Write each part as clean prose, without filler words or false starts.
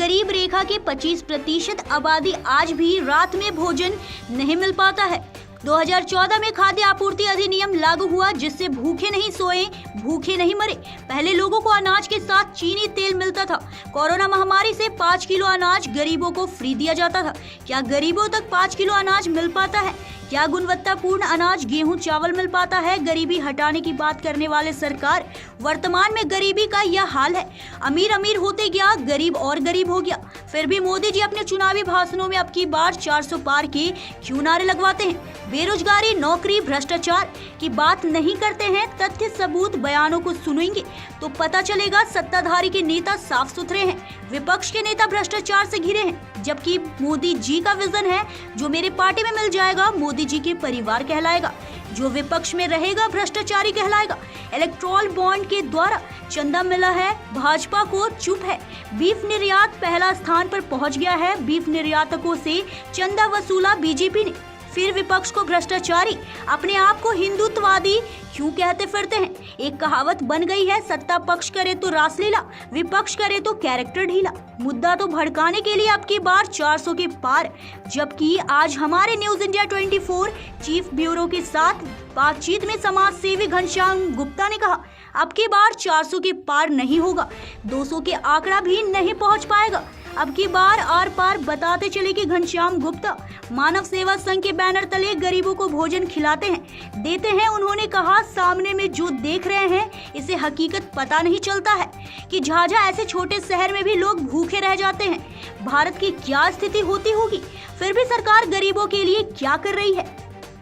गरीब रेखा के 25% आबादी आज भी रात में भोजन नहीं मिल पाता है। 2014 में खाद्य आपूर्ति अधिनियम लागू हुआ, जिससे भूखे नहीं सोए, भूखे नहीं मरे। पहले लोगों को अनाज के साथ चीनी तेल मिलता था। कोरोना महामारी से 5 किलो अनाज गरीबों को फ्री दिया जाता था। क्या गरीबों तक 5 किलो अनाज मिल पाता है? क्या गुणवत्तापूर्ण अनाज, गेहूं, चावल मिल पाता है? गरीबी हटाने की बात करने वाले सरकार वर्तमान में गरीबी का यह हाल है। अमीर अमीर होते गया, गरीब और गरीब हो गया। फिर भी मोदी जी अपने चुनावी भाषणों में अब की बार 400 पार के क्यों नारे लगवाते हैं? बेरोजगारी, नौकरी, भ्रष्टाचार की बात नहीं करते हैं। तथ्य सबूत बयानों को सुनेंगे तो पता चलेगा सत्ताधारी के नेता साफ सुथरे हैं, विपक्ष के नेता भ्रष्टाचार से घिरे हैं। जबकि मोदी जी का विजन है, जो मेरे पार्टी में मिल जाएगा मोदी जी के परिवार कहलाएगा, जो विपक्ष में रहेगा भ्रष्टाचारी कहलाएगा। इलेक्ट्रॉल बॉन्ड के द्वारा चंदा मिला है, भाजपा को चुप है। बीफ निर्यात पहला स्थान पर पहुंच गया है। बीफ निर्यातकों से चंदा वसूला बीजेपी ने। फिर विपक्ष को भ्रष्टाचारी, अपने आप को हिंदुत्ववादी क्यों कहते फिरते हैं? एक कहावत बन गई है, सत्ता पक्ष करे तो रासलीला, विपक्ष करे तो कैरेक्टर ढीला। मुद्दा तो भड़काने के लिए अब की बार 400 के पार। जबकि आज हमारे न्यूज इंडिया 24 चीफ ब्यूरो के साथ बातचीत में समाज सेवी घनश्याम गुप्ता ने कहा, अब की बार 400 के पार नहीं होगा, 200 के आंकड़ा भी नहीं पहुंच पाएगा। अब की बार आर पार बताते चले कि घनश्याम गुप्ता मानव सेवा संघ के बैनर तले गरीबों को भोजन खिलाते हैं, देते हैं। उन्होंने कहा, सामने में जो देख रहे हैं इसे हकीकत पता नहीं चलता है कि झाझा ऐसे छोटे शहर में भी लोग भूखे रह जाते हैं। भारत की क्या स्थिति होती होगी? फिर भी सरकार गरीबों के लिए क्या कर रही है?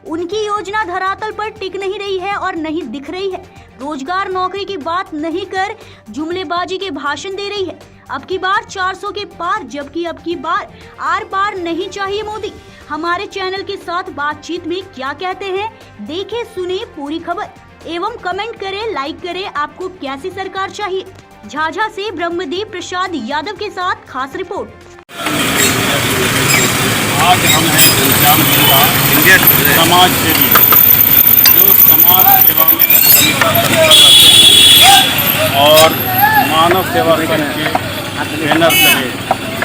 उनकी योजना धरातल पर टिक नहीं रही है और नहीं दिख रही है। रोजगार, नौकरी की बात नहीं कर जुमलेबाजी के भाषण दे रही है। अब की बार 400 के पार, जबकि अब की बार आर पार नहीं चाहिए मोदी। हमारे चैनल के साथ बातचीत में क्या कहते हैं, देखें सुने पूरी खबर एवं कमेंट करें, लाइक करें। आपको कैसी सरकार चाहिए? झाझा से ब्रह्मदेव प्रसाद यादव के साथ खास रिपोर्ट। आज हम हैं घनश्याम गुप्ता, समाज सेवी, जो समाज सेवा में और मानव सेवा संघ के बैनर तले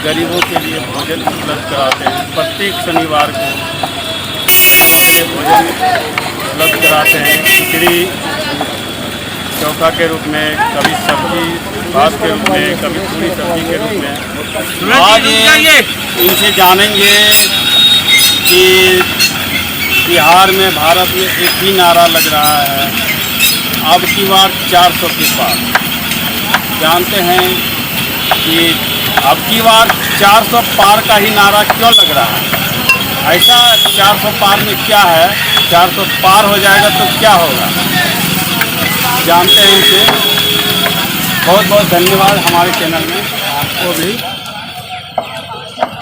गरीबों के लिए भोजन उपलब्ध कराते हैं। प्रत्येक शनिवार को गरीबों के लिए भोजन उपलब्ध कराते हैं। खिचड़ी चौका के रूप में, कभी सब्जी भात के रूप में, कभी पूरी सब्जी के रूप में। आज इनसे जानेंगे कि बिहार में, भारत में एक ही नारा लग रहा है, अब की बार 400 के पार। जानते हैं कि अब की बार 400 पार का ही नारा क्यों लग रहा है? ऐसा 400 पार में क्या है? 400 पार हो जाएगा तो क्या होगा? जानते हैं इनसे। बहुत बहुत धन्यवाद हमारे चैनल में आपको भी।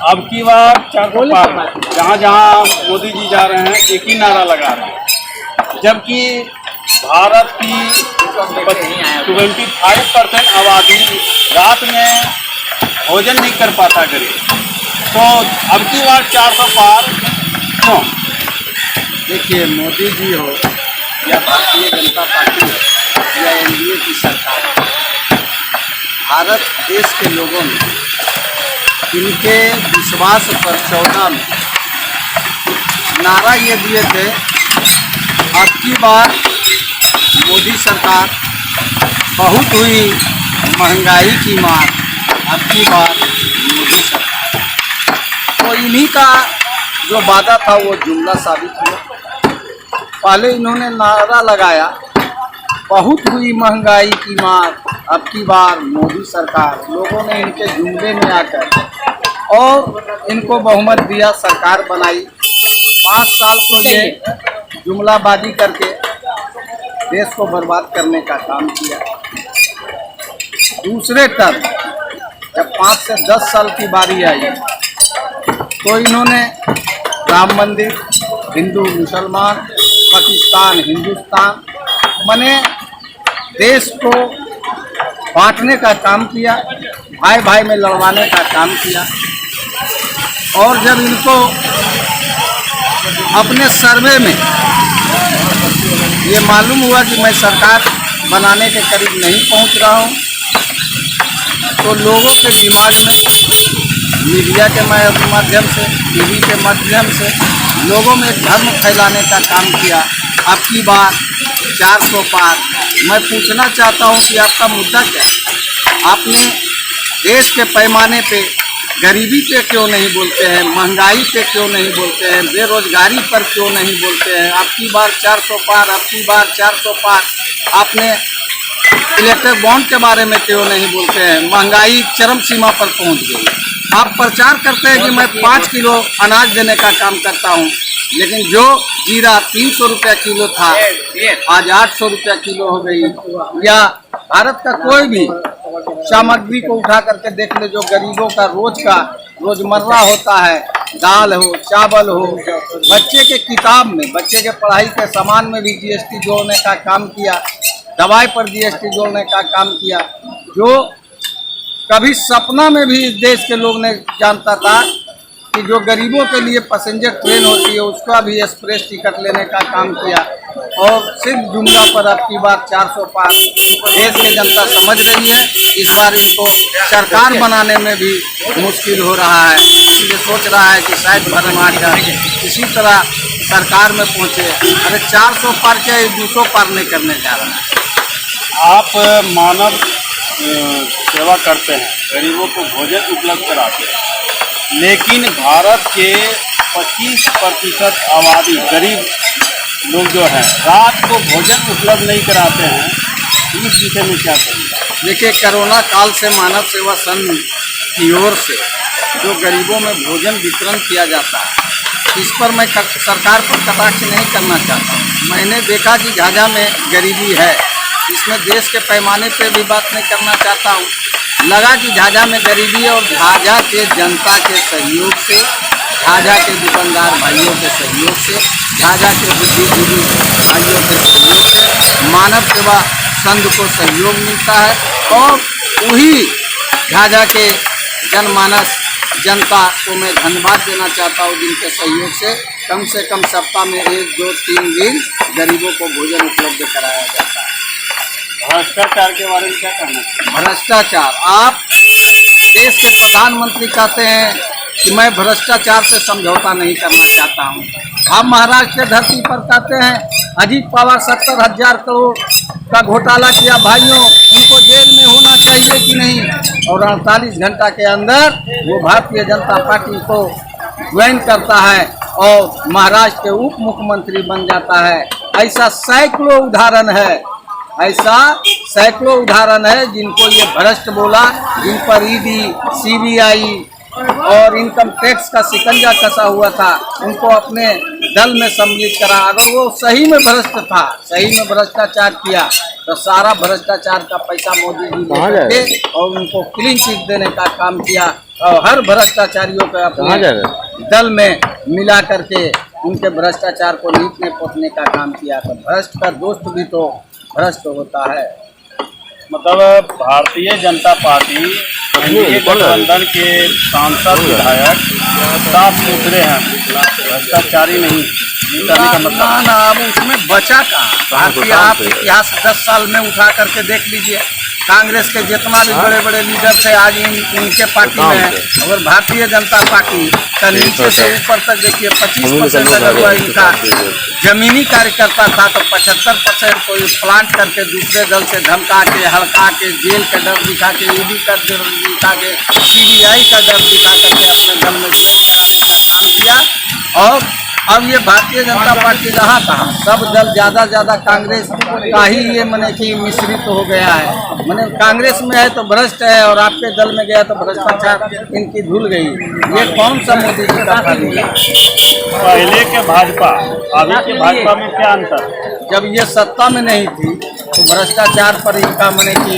अब की बार 400 पार, जहाँ जहाँ मोदी जी जा रहे हैं एक ही नारा लगा रहे हैं। जबकि भारत की 25% आबादी रात में भोजन नहीं कर पाता गरीब, तो अब की बार 400 पार क्यों? देखिए, मोदी जी हो या भारतीय जनता पार्टी हो या एनडीए की सरकार, भारत देश के लोगों ने इनके विश्वास पर 14 में नारा ये दिए थे, अब की बार मोदी सरकार, बहुत हुई महंगाई की मार, अब की बार मोदी सरकार। तो इन्हीं का जो वादा था वो जुमला साबित हुआ। पहले इन्होंने नारा लगाया, बहुत हुई महंगाई की मार, अब की बार मोदी सरकार। लोगों ने इनके जुमले में आकर और इनको बहुमत दिया, सरकार बनाई। 5 साल को ये जुमलाबाजी करके देश को बर्बाद करने का काम किया। दूसरे टर्म जब 5 से 10 साल की बारी आई तो इन्होंने राम मंदिर, हिंदू मुसलमान, पाकिस्तान हिंदुस्तान, माने देश को बांटने का काम किया, भाई भाई में लड़वाने का काम किया। और जब इनको अपने सर्वे में ये मालूम हुआ कि मैं सरकार बनाने के करीब नहीं पहुंच रहा हूं, तो लोगों के दिमाग में मीडिया के माध्यम से, टीवी के माध्यम से लोगों में धर्म फैलाने का काम किया। अब की बार 400 पार। मैं पूछना चाहता हूं कि आपका मुद्दा क्या है? आपने देश के पैमाने पे गरीबी पे क्यों नहीं बोलते हैं, महंगाई पे क्यों नहीं बोलते हैं, बेरोजगारी पर क्यों नहीं बोलते हैं? अब की बार 400 पार, अब की बार 400 पार। आपने इलेक्ट्रिक बॉन्ड के बारे में क्यों नहीं बोलते हैं? महंगाई चरम सीमा पर पहुंच गई। आप प्रचार करते हैं कि मैं 5 किलो अनाज देने का काम करता हूं, लेकिन जो जीरा 300 रुपया किलो था आज 800 रुपया किलो हो गई। या भारत का कोई भी सामग्री को उठा करके देख ले, जो गरीबों का रोजमर्रा होता है, दाल हो, चावल हो, बच्चे के किताब में, बच्चे के पढ़ाई के सामान में भी जीएसटी जोड़ने का काम किया, दवाई पर जीएसटी जोड़ने का काम किया। जो कभी सपना में भी इस देश के लोग ने जानता था कि जो गरीबों के लिए पैसेंजर ट्रेन होती है उसका भी एक्सप्रेस टिकट लेने का काम किया। और सिर्फ जुमला पर अब की बार 400 पार। देश की जनता समझ रही है, इस बार इनको सरकार बनाने में भी मुश्किल हो रहा है, इसलिए सोच रहा है कि शायद भरमाकर किसी तरह सरकार में पहुंचे। अरे 400 पार क्या 200 पार नहीं करने जा रहा है। आप मानव सेवा करते हैं, गरीबों को भोजन उपलब्ध कराते हैं, लेकिन भारत के 25% आबादी गरीब लोग जो हैं रात को भोजन उपलब्ध नहीं कराते हैं। इस विषय में क्या करेंगे? देखिए, कोरोना काल से मानव सेवा संघ की ओर से जो गरीबों में भोजन वितरण किया जाता है, इस पर मैं सरकार पर कटाक्ष नहीं करना चाहता। मैंने देखा कि झाझा में गरीबी है, इसमें देश के पैमाने पे भी बात नहीं करना चाहता हूँ। लगा कि झाझा में गरीबी है और झाझा के जनता के सहयोग से, झाझा के दुकानदार भाइयों के सहयोग से, झाझा के बुद्धिजीवी भाइयों के सहयोग से मानव सेवा संघ को सहयोग मिलता है। और वही झाझा के जनमानस जनता को मैं धन्यवाद देना चाहता हूँ, जिनके सहयोग से कम सप्ताह में 1, 2, 3 दिन गरीबों को भोजन उपलब्ध कराया जाता है। भ्रष्टाचार के बारे में क्या कहना चाहिए? भ्रष्टाचार, आप देश के प्रधानमंत्री कहते हैं कि मैं भ्रष्टाचार से समझौता नहीं करना चाहता हूं। आप महाराष्ट्र की धरती पर कहते हैं अजीत पवार 70,000 करोड़ का घोटाला किया, भाइयों उनको जेल में होना चाहिए कि नहीं? और 48 घंटा के अंदर वो भारतीय जनता पार्टी को ज्वाइन करता है और महाराष्ट्र के उप मुख्यमंत्री बन जाता है। ऐसा सैकड़ों उदाहरण है जिनको ये भ्रष्ट बोला, जिन पर ईडी, सीबीआई और इनकम टैक्स का शिकंजा कसा हुआ था, उनको अपने दल में सम्मिलित करा। अगर वो सही में भ्रष्ट था, सही में भ्रष्टाचार किया, तो सारा भ्रष्टाचार का पैसा मोदी जी लेके और उनको क्लीन चिट देने का काम किया और हर भ्रष्टाचारियों को अपने दल में मिला करके उनके भ्रष्टाचार को नीचने पोतने का काम किया। तो भ्रष्ट का दोस्त भी तो भ्रष्ट होता है। मतलब भारतीय जनता पार्टी एनडीए गठबंधन के सांसद विधायक साफ सुथरे हैं, भ्रष्टाचारी नहीं, का मतलब ना अब उसमें बचा कहाँ? भारतीय आप इतिहास 10 साल में उठा करके देख लीजिए, कांग्रेस के जितना भी बड़े बड़े लीडर थे आज इनके पार्टी में है। अगर भारतीय जनता पार्टी का नीचे से ऊपर तक देखिए 25% अगर वह इनका जमीनी कार्यकर्ता था, तो 75% को प्लांट करके दूसरे दल से धमका के, हड़का के, जेल का डर दिखा के, ईडी का डर दिखा के, सीबीआई का डर दिखा करके अपने दल में ज्वाइन कराने का काम किया। और अब ये भारतीय जनता पार्टी रहा कहाँ? सब दल ज़्यादा कांग्रेस का ही ये मने कि मिश्रित हो गया है। मने कांग्रेस में है तो भ्रष्ट है और आपके दल में गया तो भ्रष्टाचार इनकी धुल गई। ये कौन सा मोदी जी का खाली है? पहले के भाजपा अभी के भाजपा में क्या अंतर? जब ये सत्ता में नहीं थी तो भ्रष्टाचार पर इनका मने कि